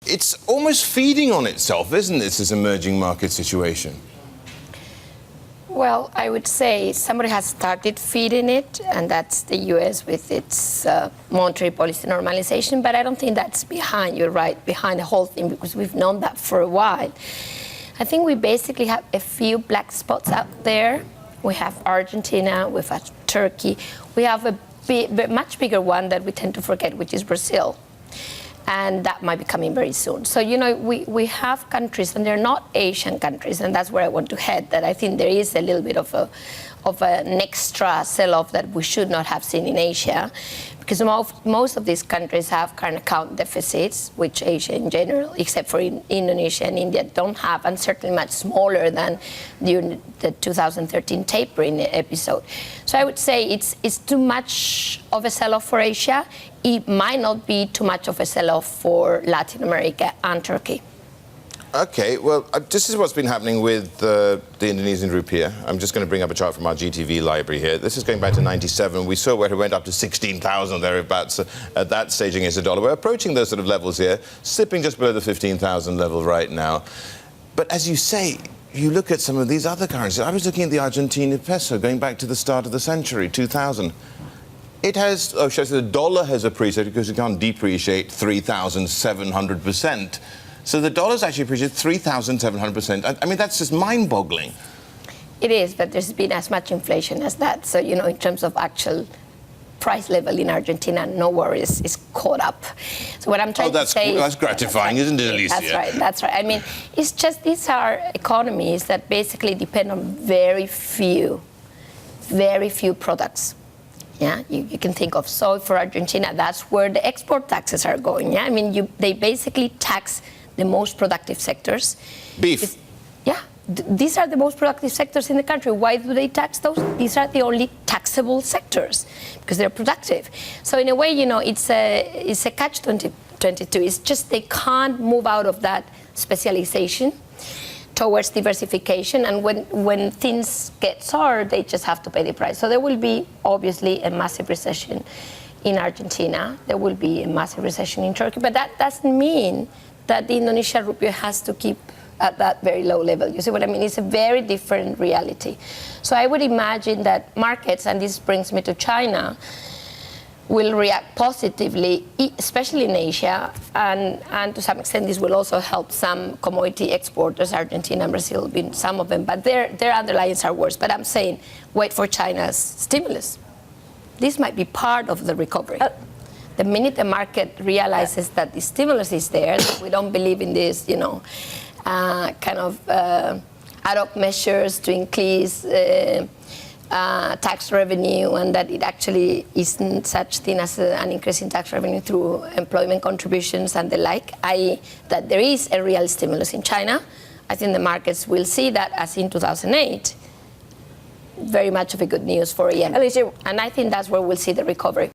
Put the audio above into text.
it's almost feeding on itself, isn't it, this emerging market situation? Well, I would say somebody has started feeding it, and that's the U.S. with its monetary policy normalization, but I don't think that's behind, you're right, behind the whole thing, because we've known that for a while. I think we basically have a few black spots out there. We have Argentina, we have Turkey, we have a much bigger one that we tend to forget, which is Brazil. And that might be coming very soon. So, you know, we have countries, and they're not Asian countries, and that's where I want to head, that I think there is a little bit of an extra sell-off that we should not have seen in Asia, because most of these countries have current account deficits, which Asia in general, except for Indonesia and India, don't have, and certainly much smaller than during the 2013 tapering episode. So I would say it's too much of a sell-off for Asia. It might not be too much of a sell-off for Latin America and Turkey. Okay, well, this is what's been happening with the Indonesian rupiah. I'm just going to bring up a chart from our GTV library here. This is going back to 97. We saw where it went up to 16,000 thereabouts at that stage against the dollar. We're approaching those sort of levels here, slipping just below the 15,000 level right now. But as you say, you look at some of these other currencies. I was looking at the Argentine peso going back to the start of the century, 2000. It has, the dollar has appreciated because it can't depreciate 3,700%. So the dollar's actually appreciated 3,700%. I mean, that's just mind-boggling. It is, but there's been as much inflation as that. So, you know, in terms of actual price level in Argentina, nowhere is caught up. So what I'm trying to say... that's gratifying, isn't it, Alicia? That's right, that's right. I mean, it's just these are economies that basically depend on very few products. Yeah, you can think of soy for Argentina. That's where the export taxes are going. Yeah, I mean, they basically tax the most productive sectors. Beef. These are the most productive sectors in the country. Why do they tax those? These are the only taxable sectors because they're productive. So in a way, you know, it's a catch-22. It's just they can't move out of that specialization towards diversification, and when things get sour, they just have to pay the price. So there will be obviously a massive recession in Argentina. There will be a massive recession in Turkey, but that doesn't mean that the Indonesian rupiah has to keep at that very low level. You see what I mean? It's a very different reality. So I would imagine that markets, and this brings me to China, will react positively, especially in Asia, and to some extent this will also help some commodity exporters, Argentina and Brazil being some of them, but their underlyings are worse. But I'm saying, wait for China's stimulus. This might be part of the recovery. The minute the market realizes that the stimulus is there, that we don't believe in this, you know, kind of ad hoc measures to increase tax revenue, and that it actually isn't such thing as an increase in tax revenue through employment contributions and the like, i.e. that there is a real stimulus in China, I think the markets will see that, as in 2008, very much of a good news for yen. Alicia, and I think that's where we'll see the recovery.